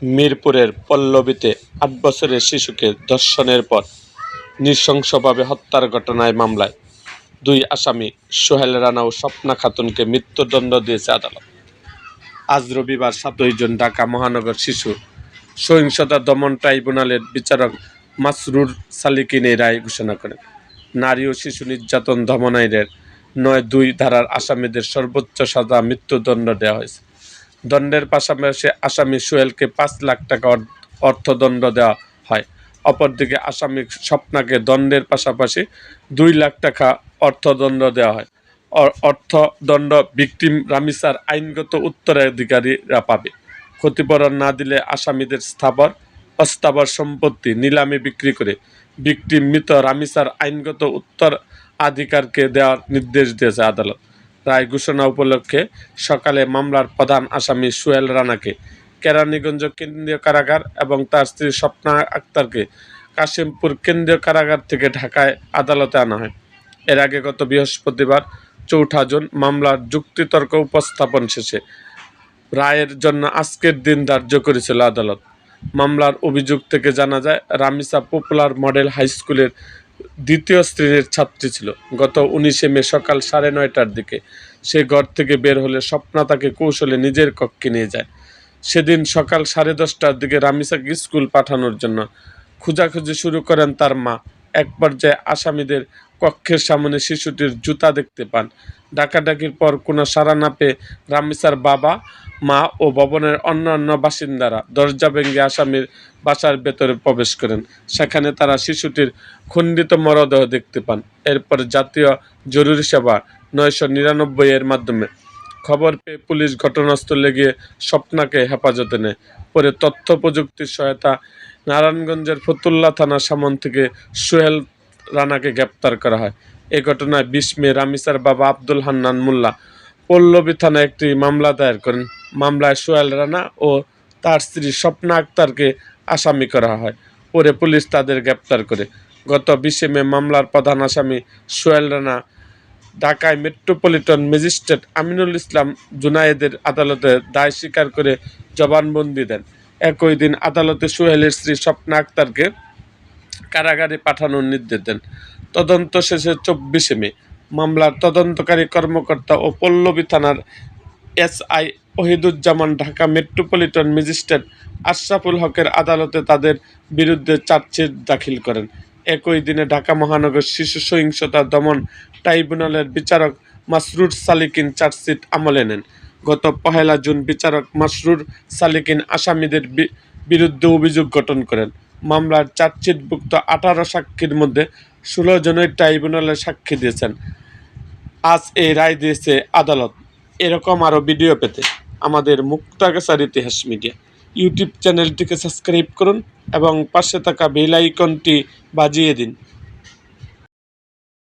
মিরপুরের পল্লবীতে ৮ বছরের শিশুকে ধর্ষণের পর নৃশংসভাবে হত্যার ঘটনায় মামলায় ২ আসামি সোহেল রানা ও স্বপ্না খাতুনকে মৃত্যুদণ্ড দিয়েছে আদালত। আজ রবিবার ৭ই জুন ঢাকা মহানগর শিশু সহিংসতা দমন ট্রাইব্যুনালের বিচারক মাসরুর সালিকিন এই রায় ঘোষণা করেন। নারী ও শিশু নির্যাতন দমন আইনের ৯(২) ধারার আসামিদের সর্বোচ্চ সাজা মৃত্যুদণ্ড দেওয়া হয়েছে। দণ্ডের পাশাপাশি আসামি সোহেলকে ৫ লাখ টাকা অর্থদণ্ড দেওয়া হয়। অপরদিকে আসামি স্বপ্নাকে দণ্ডের পাশাপাশি ২ লাখ টাকা অর্থদণ্ড দেওয়া হয়। অর্থদণ্ড ভিকটিম রামিসার আইনগত উত্তরাধিকারীরা পাবে। ক্ষতিপূরণ না দিলে আসামিদের অস্থাবর সম্পত্তি নিলামে বিক্রি করে ভিকটিম মৃত রামিসার আইনগত উত্তরাধিকারকে দেওয়ার নির্দেশ দিয়েছে আদালত। রায় ঘোষণা উপলক্ষে সকালে মামলার প্রধান আসামি সোহেল রানাকে কেরানীগঞ্জ কেন্দ্রীয় কারাগার এবং তার স্ত্রী স্বপ্না আক্তারকে কাশিমপুর কেন্দ্রীয় কারাগার থেকে ঢাকায় আদালতে আনা হয়। এর আগে গত বৃহস্পতিবার ৪ঠা জুন মামলার যুক্তিতর্ক উপস্থাপন শেষে রায়ের জন্য আজকের দিন ধার্য করেছিল আদালত। মামলার অভিযোগ থেকে জানা যায়, রামিসা পপুলার মডেল হাই স্কুলের ২য় শ্রেণীর ছাত্রী ছিল। গত ১৯শে মে সকাল ৯:৩০টার দিকে সে ঘর থেকে বের হলে স্বপ্না তাকে কৌশলে নিজের কক্ষে নিয়ে যায়। সেদিন সকাল ১০:৩০টার দিকে রামিসাকে স্কুল পাঠানোর জন্য খোঁজাখুঁজি শুরু করেন তার মা। এক পর্যায়ে আসামিদের কক্ষের সামনে শিশুটির জুতা দেখতে পান। ডাকাডাকির পর কোনো সাড়া না পেয়ে রামিসার বাবা, মা ও ভবনের অন্যান্য বাসিন্দারা দরজা ভেঙে আসামির বাসার ভেতরে প্রবেশ করেন। সেখানে তারা শিশুটির খণ্ডিত মরদেহ দেখতে পান। এরপর জাতীয় জরুরি সেবা ৯৯৯ এর মাধ্যমে খবর পেয়ে পুলিশ ঘটনাস্থলে গিয়ে স্বপ্নাকে হেফাজতে নেয়। পরে তথ্য প্রযুক্তির সহায়তা নারায়ণগঞ্জের ফতুল্লা থানার সামন থেকে সোহেল রানাকে গ্রেপ্তার করা হয়। এ ঘটনায় ২০ মে রামিসার বাবা আব্দুল হান্নান মোল্লা পল্লবী থানায় একটি মামলা দায়ের করেন। মামলায় সোহেল রানা ও তার স্ত্রী স্বপ্না আক্তারকে আসামি করা হয়। পরে পুলিশ তাদের গ্রেপ্তার করে। গত ২০ মে মামলার প্রধান আসামি সোহেল রানা ঢাকায় মেট্রোপলিটন ম্যাজিস্ট্রেট আমিনুল ইসলাম জুনায়েদের আদালতে দায় স্বীকার করে জবানবন্দি দেন। একই দিন আদালতে সোহেলের স্ত্রী স্বপ্না আক্তারকে কারাগারে পাঠানোর নির্দেশ দেন। তদন্ত শেষে ২৪ মে মামলার তদন্তকারী কর্মকর্তা ও পল্লবী থানার SI Ohiduzzaman Dhaka metropolitan magistrate Ashraful হকের আদালতে তাদের বিরুদ্ধে চার্জশিট দাখিল করেন। একই দিনে ঢাকা মহানগর শিশু সহিংসতা দমন ট্রাইব্যুনালের বিচারক মাসরুর সালিকিন চার্জশিট আমলে নেন। গত ১ জুন বিচারক মাসরুর সালিকিন আসামিদের বিরুদ্ধে অভিযোগ গঠন করেন। মামলার চার্জশিটভুক্ত ১৮ সাক্ষীর মধ্যে ১৬ জনই ট্রাইব্যুনালে সাক্ষী দিয়েছেন। আজ এই রায় দিয়েছে আদালত। এরকম আরও ভিডিও পেতে আমাদের মুক্তাগাছার ইতিহাস মিডিয়া ইউটিউব চ্যানেলটিকে সাবস্ক্রাইব করুন এবং পাশে থাকা বেল আইকনটি বাজিয়ে দিন।